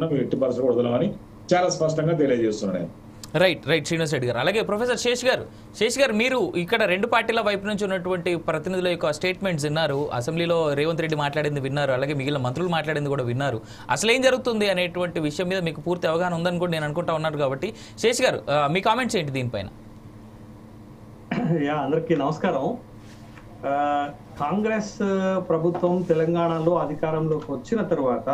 తరఫున మేము ఎట్టి పరిస్థితులు వదలమని చాలా స్పష్టంగా తెలియజేస్తున్నాను నేను. రైట్ శ్రీనివాస్ రెడ్డి గారు. అలాగే ప్రొఫెసర్ శేష్ గారు మీరు ఇక్కడ రెండు పార్టీల వైపు నుంచి ఉన్నటువంటి ప్రతినిధుల యొక్క స్టేట్మెంట్స్ విన్నారు, అసెంబ్లీలో రేవంత్ రెడ్డి మాట్లాడింది విన్నారు, అలాగే మిగిలిన మంత్రులు మాట్లాడింది కూడా విన్నారు. అసలు ఏం జరుగుతుంది అనేటువంటి విషయం మీద మీకు పూర్తి అవగాహన ఉందని కూడా నేను అనుకుంటా ఉన్నాను. కాబట్టి శేష్ గారు మీ కామెంట్స్ ఏంటి దీనిపైన? అందరికీ నమస్కారం. కాంగ్రెస్ ప్రభుత్వం తెలంగాణలో అధికారంలోకి వచ్చిన తర్వాత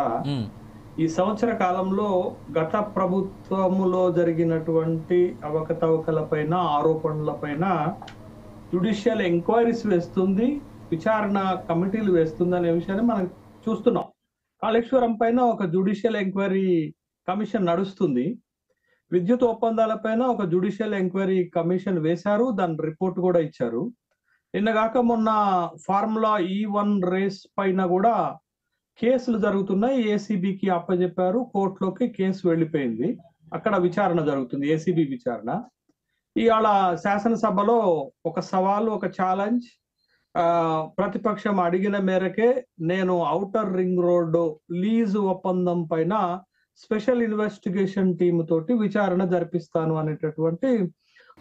ఈ సంవత్సర కాలంలో గత ప్రభుత్వములో జరిగినటువంటి అవకతవకలపైన ఆరోపణలపైన జ్యుడిషియల్ ఎంక్వైరీస్ వేస్తుంది, విచారణ కమిటీలు వేస్తుంది అనే విషయాన్ని మనం చూస్తున్నాం. కాళేశ్వరం పైన ఒక జ్యుడిషియల్ ఎంక్వైరీ కమిషన్ నడుస్తుంది. విద్యుత్ ఒప్పందాలపైన ఒక జ్యుడిషియల్ ఎంక్వైరీ కమిషన్ వేశారు, దాని రిపోర్ట్ కూడా ఇచ్చారు. నిన్నగాక మొన్న ఫార్ములా E1 రేస్ పైన కూడా కేసులు జరుగుతున్నాయి. ఏసీబీకి అప్పచెప్పారు, కోర్టులోకి కేసు వెళ్ళిపోయింది, అక్కడ విచారణ జరుగుతుంది, ఏసీబీ విచారణ. ఇవాళ శాసనసభలో ఒక సవాలు, ఒక ఛాలెంజ్, ప్రతిపక్షం అడిగిన మేరకే నేను ఔటర్ రింగ్ రోడ్డు లీజు ఒప్పందం పైన స్పెషల్ ఇన్వెస్టిగేషన్ టీమ్ తోటి విచారణ జరిపిస్తాను అనేటటువంటి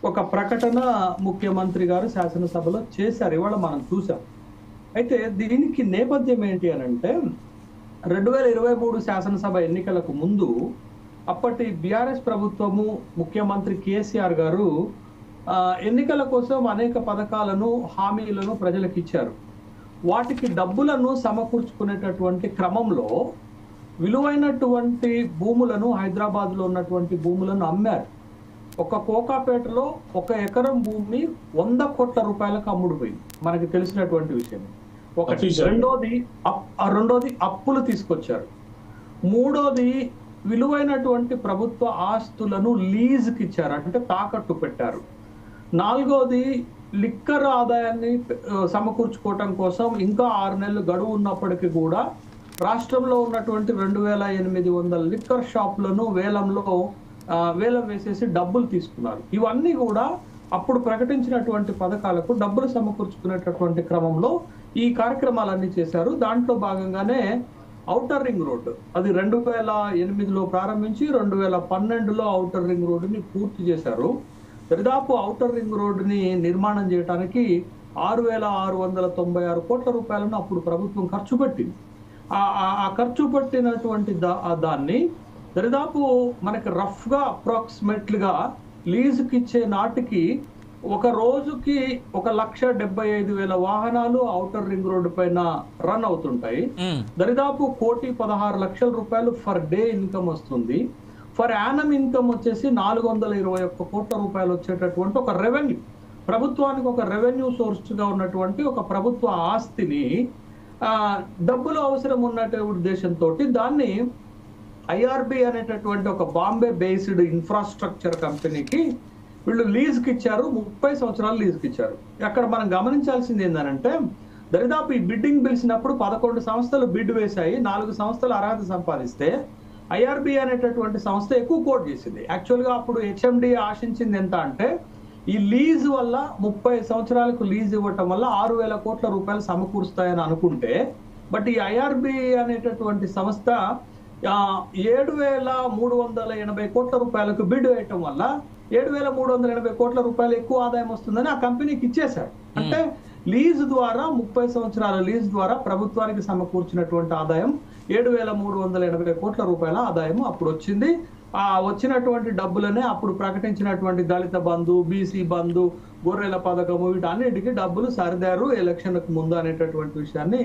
ఒక ప్రకటన ముఖ్యమంత్రి గారు శాసనసభలో చేశారు. ఇవాళ మనం చూసాం. అయితే దీనికి నేపథ్యం ఏంటి అని అంటే 2023 శాసనసభ ఎన్నికలకు ముందు అప్పటి బీఆర్ఎస్ ప్రభుత్వము, ముఖ్యమంత్రి కేసీఆర్ గారు ఎన్నికల కోసం అనేక పథకాలను, హామీలను ప్రజలకు ఇచ్చారు. వాటికి డబ్బులను సమకూర్చుకునేటటువంటి క్రమంలో విలువైనటువంటి భూములను, హైదరాబాద్ లో ఉన్నటువంటి భూములను అమ్మారు. ఒక కోకాపేటలో 1 ఎకరం భూమి 100 కోట్ల రూపాయలకు అమ్ముడుపోయింది, మనకి తెలిసినటువంటి విషయం. ఒకటి. రెండోది అప్పులు తీసుకొచ్చారు. మూడోది విలువైనటువంటి ప్రభుత్వ ఆస్తులను లీజుకి ఇచ్చారు, అంటే తాకట్టు పెట్టారు. నాలుగోది లిక్కర్ ఆదాయాన్ని సమకూర్చుకోవటం కోసం ఇంకా 6 నెలలు గడువు ఉన్నప్పటికీ కూడా రాష్ట్రంలో ఉన్నటువంటి 2800 లిక్కర్ షాపులను వేలం వేసేసి డబ్బులు తీసుకున్నారు. ఇవన్నీ కూడా అప్పుడు ప్రకటించినటువంటి పథకాలకు డబ్బులు సమకూర్చుకునేటటువంటి క్రమంలో ఈ కార్యక్రమాలన్నీ చేశారు. దాంట్లో భాగంగానే ఔటర్ రింగ్ రోడ్డు అది 2008లో ప్రారంభించి 2012లో ఔటర్ రింగ్ రోడ్డుని పూర్తి చేశారు. దరిదాపు ఔటర్ రింగ్ రోడ్డుని నిర్మాణం చేయడానికి 6,696 కోట్ల రూపాయలను అప్పుడు ప్రభుత్వం ఖర్చు పెట్టింది. ఆ ఖర్చు పెట్టినటువంటి దాన్ని దరిదాపు మనకి రఫ్ గా అప్రాక్సిమేట్లీగా లీజుకి ఇచ్చే నాటికి ఒక రోజుకి 1,75,000 వాహనాలు ఔటర్ రింగ్ రోడ్డు పైన రన్ అవుతుంటాయి. దరిదాపు 1,16,00,000 రూపాయలు ఫర్ డే ఇన్కమ్ వస్తుంది. ఫర్ యానం ఇన్కమ్ వచ్చేసి 421 కోట్ల రూపాయలు వచ్చేటటువంటి ఒక రెవెన్యూ, ప్రభుత్వానికి ఒక రెవెన్యూ సోర్స్ గా ఉన్నటువంటి ఒక ప్రభుత్వ ఆస్తిని డబ్బులు అవసరం ఉన్నటువంటి ఉద్దేశంతో దాన్ని ఐఆర్బి అనేటటువంటి ఒక బాంబే బేస్డ్ ఇన్ఫ్రాస్ట్రక్చర్ కంపెనీకి వీళ్ళు లీజ్కి ఇచ్చారు. 30 సంవత్సరాలు లీజ్కి ఇచ్చారు. అక్కడ మనం గమనించాల్సింది ఏంటంటే దరిదాపు ఈ బిడ్డింగ్ పిలిచినప్పుడు 11 సంస్థలు బిడ్ వేశాయి. 4 సంస్థలు అర్హత సంపాదిస్తే ఐఆర్బి అనేటటువంటి సంస్థ ఎక్కువ కోట్ చేసింది. యాక్చువల్గా అప్పుడు హెచ్ఎండి ఆశించింది ఎంత అంటే ఈ లీజ్ వల్ల 30 సంవత్సరాలకు లీజ్ ఇవ్వటం వల్ల 6,000 కోట్ల రూపాయలు సమకూరుస్తాయని అనుకుంటే, బట్ ఈ ఐఆర్బి అనేటటువంటి సంస్థ 7,380 కోట్ల రూపాయలకు బిడ్ వేయటం వల్ల 7,380 కోట్ల రూపాయలు ఎక్కువ ఆదాయం వస్తుందని ఆ కంపెనీకి ఇచ్చేశారు. అంటే లీజ్ ద్వారా 30 సంవత్సరాల లీజ్ ద్వారా ప్రభుత్వానికి సమకూర్చినటువంటి ఆదాయం 7,380 కోట్ల రూపాయల ఆదాయం అప్పుడు వచ్చింది. ఆ వచ్చినటువంటి డబ్బులనే అప్పుడు ప్రకటించినటువంటి దళిత బంధు, బీసీ బంధు, గొర్రెల పథకము వీటన్నిటికీ డబ్బులు సరిదారు ఎలక్షన్కు ముందు అనేటటువంటి విషయాన్ని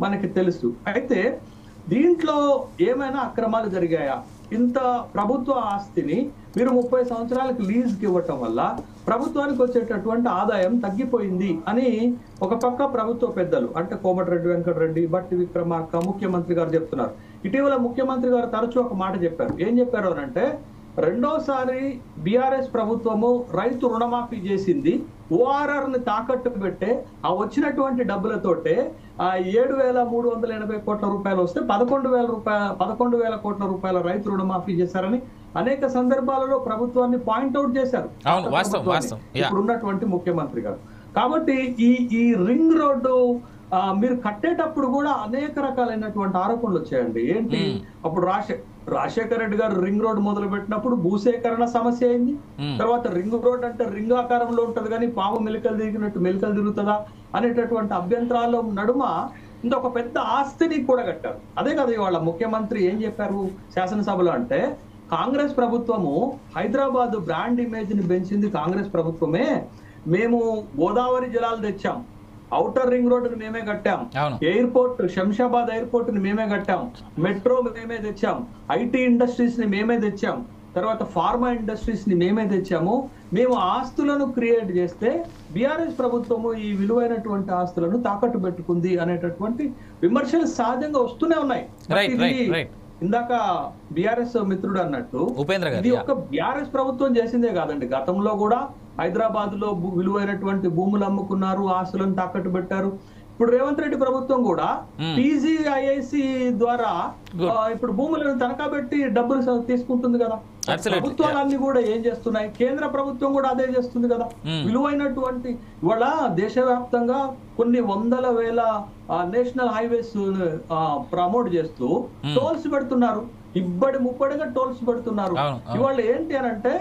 మనకి తెలుసు. అయితే దీంట్లో ఏమైనా అక్రమాలు జరిగాయా? ఇంత ప్రభుత్వ ఆస్తిని మీరు 30 సంవత్సరాలకు లీజ్కి ఇవ్వటం వల్ల ప్రభుత్వానికి వచ్చేటటువంటి ఆదాయం తగ్గిపోయింది అని ఒక పక్క ప్రభుత్వ పెద్దలు అంటే కోమటిరెడ్డి వెంకటరెడ్డి, బట్టి విక్రమార్క, ముఖ్యమంత్రి గారు చెప్తున్నారు. ఇటీవల ముఖ్యమంత్రి గారు తరచూ ఒక మాట చెప్పారు. ఏం చెప్పారు అంటే రెండోసారి బీఆర్ఎస్ ప్రభుత్వము రైతు రుణమాఫీ చేసింది, ఓఆర్ఆర్ ని తాకట్టు పెట్టే ఆ వచ్చినటువంటి డబ్బులతోటే 7,380 కోట్ల రూపాయలు వస్తే 11,000 కోట్ల రూపాయల రైతు రుణమాఫీ చేశారని అనేక సందర్భాలలో ప్రభుత్వాన్ని పాయింట్అవుట్ చేశారు ఇప్పుడు ఉన్నటువంటి ముఖ్యమంత్రి గారు. కాబట్టి ఈ రింగ్ రోడ్డు మీరు కట్టేటప్పుడు కూడా అనేక రకాలైనటువంటి ఆరోపణలు వచ్చాయండి. ఏంటి అప్పుడు రాజశేఖర రెడ్డి గారు రింగ్ రోడ్ మొదలు పెట్టినప్పుడు భూసేకరణ సమస్య అయింది. తర్వాత రింగ్ రోడ్ అంటే రింగ్ ఆకారంలో ఉంటది కానీ పాము మెలికలు తిరిగినట్టు మెలికలు తిరుగుతుందా అనేటటువంటి అభ్యంతరాల నడుమ ఇంకొక పెద్ద ఆస్తిని కూడా కట్టారు. అదే కదా ఇవాళ ముఖ్యమంత్రి ఏం చెప్పారు శాసనసభలో అంటే, కాంగ్రెస్ ప్రభుత్వము హైదరాబాద్ బ్రాండ్ ఇమేజ్ ని పెంచింది కాంగ్రెస్ ప్రభుత్వమే. మేము గోదావరి జలాలు తెచ్చాం, ఔటర్ రింగ్ రోడ్ ని మేమే కట్టాం, ఎయిర్పోర్ట్ శంషాబాద్ ఎయిర్పోర్ట్ ని మేమే కట్టాం, మెట్రో మేమే తెచ్చాం, ఐటీ ఇండస్ట్రీస్ ని మేమే తెచ్చాం, తర్వాత ఫార్మా ఇండస్ట్రీస్ ని మేమే తెచ్చాము. మేము ఆస్తులను క్రియేట్ చేస్తే బీఆర్ఎస్ ప్రభుత్వము ఈ విలువైనటువంటి ఆస్తులను తాకట్టు పెట్టుకుంది అనేటటువంటి విమర్శలు సహజంగా వస్తూనే ఉన్నాయి. ఇందాక బీఆర్ఎస్ మిత్రుడు అన్నట్టు ఇది ఒక బీఆర్ఎస్ ప్రభుత్వం చేసిందే కాదండి. గతంలో కూడా హైదరాబాద్ లో విలువైనటువంటి భూములు అమ్ముకున్నారు, ఆస్తులను తాకట్టు పెట్టారు. ఇప్పుడు రేవంత్ రెడ్డి ప్రభుత్వం కూడా టీజీఐఐసి ద్వారా ఇప్పుడు భూములను తనఖా పెట్టి డబ్బులు తీసుకుంటుంది కదా. ప్రభుత్వాలన్నీ కూడా ఏం చేస్తున్నాయి, కేంద్ర ప్రభుత్వం కూడా అదే చేస్తుంది కదా. విలువైనటువంటి ఇవాళ దేశవ్యాప్తంగా కొన్ని వందల వేల నేషనల్ హైవేస్ ప్రమోట్ చేస్తూ టోల్స్ పెడుతున్నారు, ముప్పడిగా టోల్స్ పెడుతున్నారు. ఇవాళ ఏంటి అని అంటే,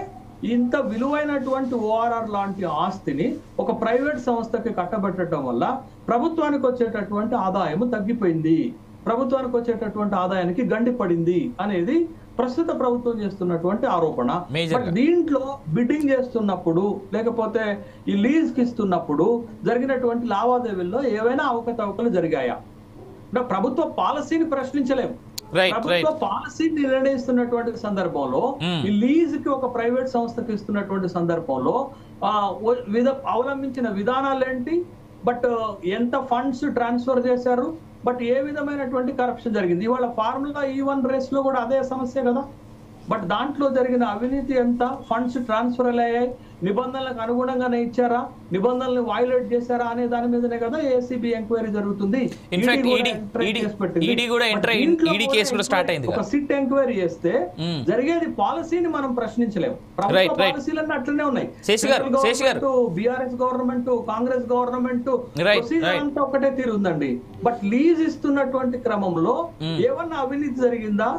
ఇంత విలువైనటువంటి ఓఆర్ఆర్ లాంటి ఆస్తిని ఒక ప్రైవేట్ సంస్థకి కట్టబెట్టడం వల్ల ప్రభుత్వానికి వచ్చేటటువంటి ఆదాయం తగ్గిపోయింది, ప్రభుత్వానికి వచ్చేటటువంటి ఆదాయానికి గండి పడింది అనేది ప్రస్తుత ప్రభుత్వం చేస్తున్నటువంటి ఆరోపణ. దీంట్లో బిడ్డింగ్ చేస్తున్నప్పుడు లేకపోతే ఈ లీజ్ కి ఇస్తున్నప్పుడు జరిగినటువంటి లావాదేవీల్లో ఏవైనా అవకతవకలు జరిగాయా? అంటే ప్రభుత్వ పాలసీని ప్రశ్నించలేము. ప్రభుత్వ పాలసీని నిర్ణయిస్తున్నటువంటి సందర్భంలో ఈ లీజ్ కి ఒక ప్రైవేట్ సంస్థకి ఇస్తున్నటువంటి సందర్భంలో అవలంబించిన విధానాలు ఏంటి, బట్ ఎంత ఫండ్స్ ట్రాన్స్ఫర్ చేశారు, బట్ ఏ విధమైనటువంటి కరప్షన్ జరిగింది. ఇవాళ ఫార్ములా E1 రేస్ లో కూడా అదే సమస్య కదా. బట్ దాంట్లో జరిగిన అవినీతి ఎంత, ఫండ్స్ ట్రాన్స్ఫర్ అయ్యాయి, నిబంధనలకు అనుగుణంగానే ఇచ్చారా, నిబంధనలు వైలేట్ చేశారా అనే దాని మీదనే కదా ఏసీబీ ఎంక్వైరీ జరుగుతుంది. ఒక సిట్ ఎంక్వైరీ చేస్తే జరిగేది పాలసీని మనం ప్రశ్నించలేము. ప్రభుత్వ పాలసీలన్నీ అట్లనే ఉన్నాయి. BRS government, Congress government procedure అంతా ఒకటే తీరుందండి. బట్ లీజ్ ఇస్తున్నటువంటి క్రమంలో ఏమన్నా అవినీతి జరిగిందా,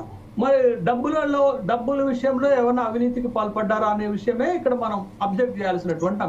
మరి డబ్బుల విషయంలో ఏమైనా అవినీతికి పాల్పడ్డారా అనే విషయమే ఇక్కడ మనం అబ్జెక్ట్ చేయాల్సినటువంటి